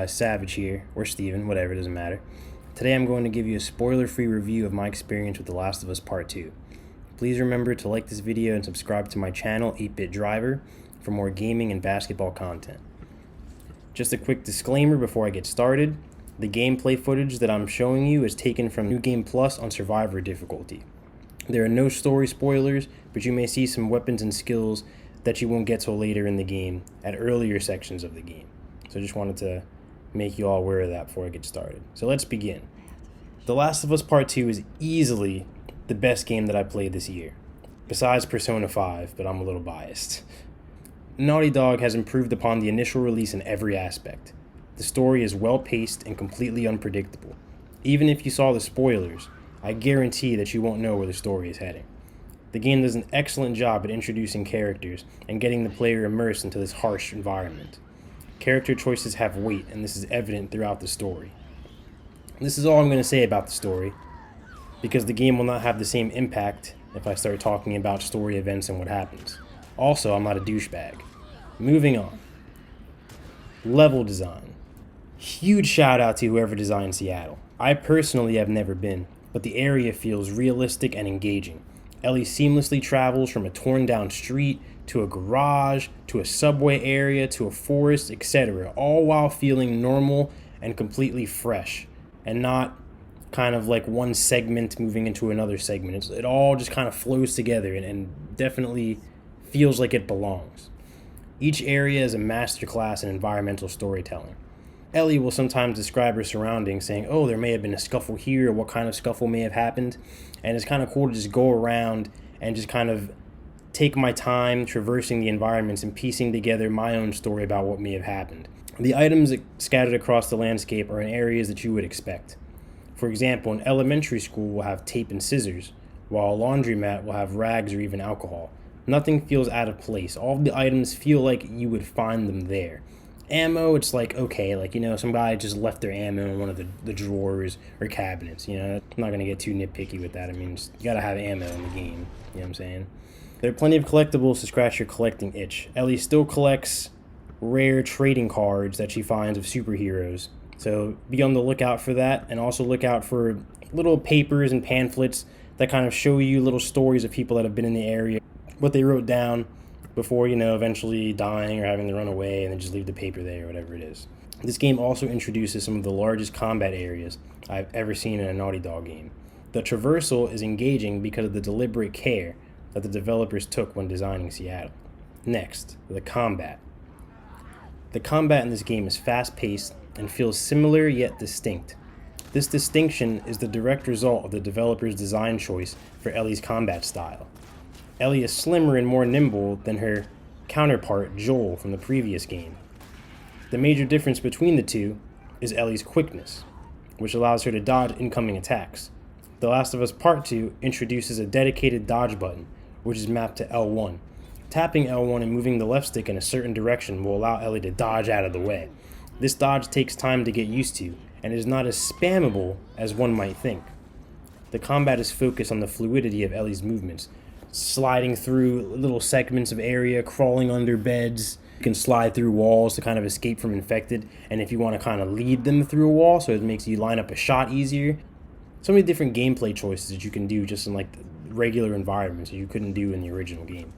Savage here, or Steven, whatever, doesn't matter. Today I'm going to give you a spoiler-free review of my experience with The Last of Us Part 2. Please remember to like this video and subscribe to my channel, 8-Bit Driver, for more gaming and basketball content. Just a quick disclaimer before I get started. The gameplay footage that I'm showing you is taken from New Game Plus on Survivor difficulty. There are no story spoilers, but you may see some weapons and skills that you won't get till later in the game, at earlier sections of the game. So I just wanted to make you all aware of that before I get started. So let's begin. The Last of Us Part 2 is easily the best game that I played this year, besides Persona 5, but I'm a little biased. Naughty Dog has improved upon the initial release in every aspect. The story is well paced and completely unpredictable. Even if you saw the spoilers, I guarantee that you won't know where the story is heading. The game does an excellent job at introducing characters and getting the player immersed into this harsh environment. Character choices have weight, and this is evident throughout the story. This is all I'm going to say about the story, because the game will not have the same impact if I start talking about story events and what happens. Also, I'm not a douchebag. Moving on. Level design. Huge shout out to whoever designed Seattle. I personally have never been, but the area feels realistic and engaging. Ellie seamlessly travels from a torn down street to a garage, to a subway area, to a forest, etc., all while feeling normal and completely fresh, and not kind of like one segment moving into another segment. It all just kind of flows together and definitely feels like it belongs. Each area is a masterclass in environmental storytelling. Ellie will sometimes describe her surroundings, saying, oh, there may have been a scuffle here, or what kind of scuffle may have happened. And it's kind of cool to just go around and just kind of take my time traversing the environments and piecing together my own story about what may have happened. The items scattered across the landscape are in areas that you would expect. For example, an elementary school will have tape and scissors, while a laundromat will have rags or even alcohol. Nothing feels out of place. All of the items feel like you would find them there. Ammo, it's like, okay, like, some guy just left their ammo in one of the drawers or cabinets, I'm not going to get too nitpicky with that. I mean, you got to have ammo in the game, you know what I'm saying? There are plenty of collectibles to scratch your collecting itch. Ellie still collects rare trading cards that she finds of superheroes, so be on the lookout for that, and also look out for little papers and pamphlets that kind of show you little stories of people that have been in the area, what they wrote down before, eventually dying or having to run away and then just leave the paper there or whatever it is. This game also introduces some of the largest combat areas I've ever seen in a Naughty Dog game. The traversal is engaging because of the deliberate care that the developers took when designing Seattle. Next, the combat. The combat in this game is fast-paced and feels similar yet distinct. This distinction is the direct result of the developer's design choice for Ellie's combat style. Ellie is slimmer and more nimble than her counterpart, Joel, from the previous game. The major difference between the two is Ellie's quickness, which allows her to dodge incoming attacks. The Last of Us Part 2 introduces a dedicated dodge button, which is mapped to L1. Tapping L1 and moving the left stick in a certain direction will allow Ellie to dodge out of the way. This dodge takes time to get used to, and is not as spammable as one might think. The combat is focused on the fluidity of Ellie's movements, sliding through little segments of area, crawling under beds. You can slide through walls to kind of escape from infected, and if you want to kind of lead them through a wall so it makes you line up a shot easier. So many different gameplay choices that you can do just in like regular environments that you couldn't do in the original game.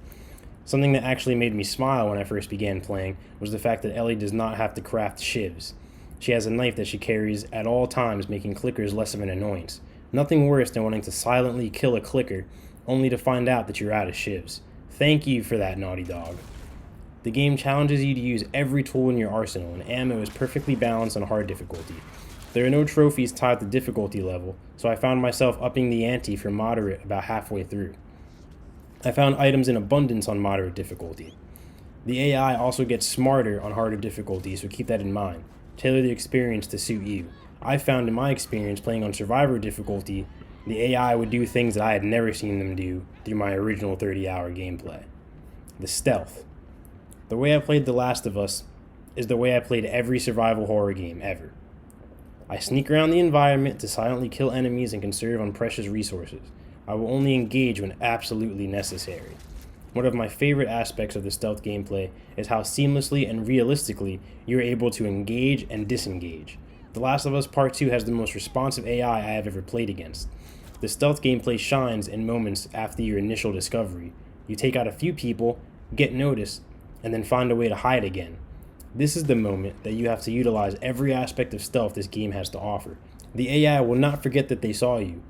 Something that actually made me smile when I first began playing was the fact that Ellie does not have to craft shivs. She has a knife that she carries at all times, making clickers less of an annoyance. Nothing worse than wanting to silently kill a clicker only to find out that you're out of shivs. Thank you for that, Naughty Dog. The game challenges you to use every tool in your arsenal, and ammo is perfectly balanced on hard difficulty. There are no trophies tied to difficulty level, so I found myself upping the ante for moderate about halfway through. I found items in abundance on moderate difficulty. The AI also gets smarter on harder difficulty, so keep that in mind. Tailor the experience to suit you. I found in my experience playing on Survivor difficulty, the AI would do things that I had never seen them do through my original 30-hour gameplay. The stealth. The way I played The Last of Us is the way I played every survival horror game ever. I sneak around the environment to silently kill enemies and conserve on precious resources. I will only engage when absolutely necessary. One of my favorite aspects of the stealth gameplay is how seamlessly and realistically you're able to engage and disengage. The Last of Us Part 2 has the most responsive AI I have ever played against. The stealth gameplay shines in moments after your initial discovery. You take out a few people, get noticed, and then find a way to hide again. This is the moment that you have to utilize every aspect of stealth this game has to offer. The AI will not forget that they saw you,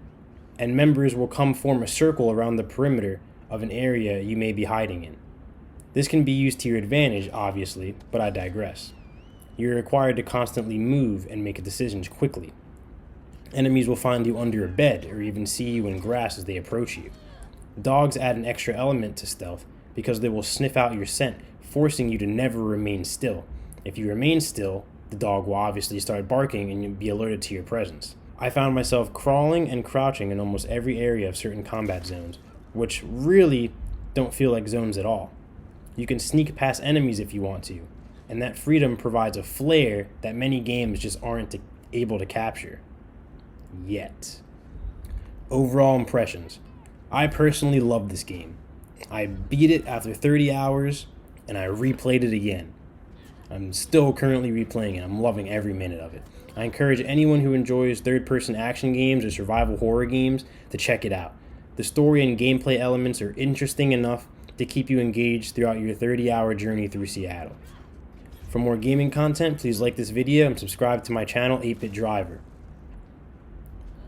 and members will come form a circle around the perimeter of an area you may be hiding in. This can be used to your advantage, obviously, but I digress. You're required to constantly move and make decisions quickly. Enemies will find you under a bed or even see you in grass as they approach you. Dogs add an extra element to stealth because they will sniff out your scent, forcing you to never remain still. If you remain still, the dog will obviously start barking and you'll be alerted to your presence. I found myself crawling and crouching in almost every area of certain combat zones, which really don't feel like zones at all. You can sneak past enemies if you want to, and that freedom provides a flair that many games just aren't able to capture. Yet. Overall impressions. I personally love this game. I beat it after 30 hours, and I replayed it again. I'm still currently replaying it. I'm loving every minute of it. I encourage anyone who enjoys third-person action games or survival horror games to check it out. The story and gameplay elements are interesting enough to keep you engaged throughout your 30-hour journey through Seattle. For more gaming content, please like this video and subscribe to my channel, 8-Bit Driver.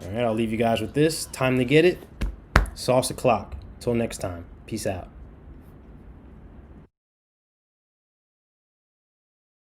Alright, I'll leave you guys with this. Time to get it. Sauce o'clock. Till next time. Peace out.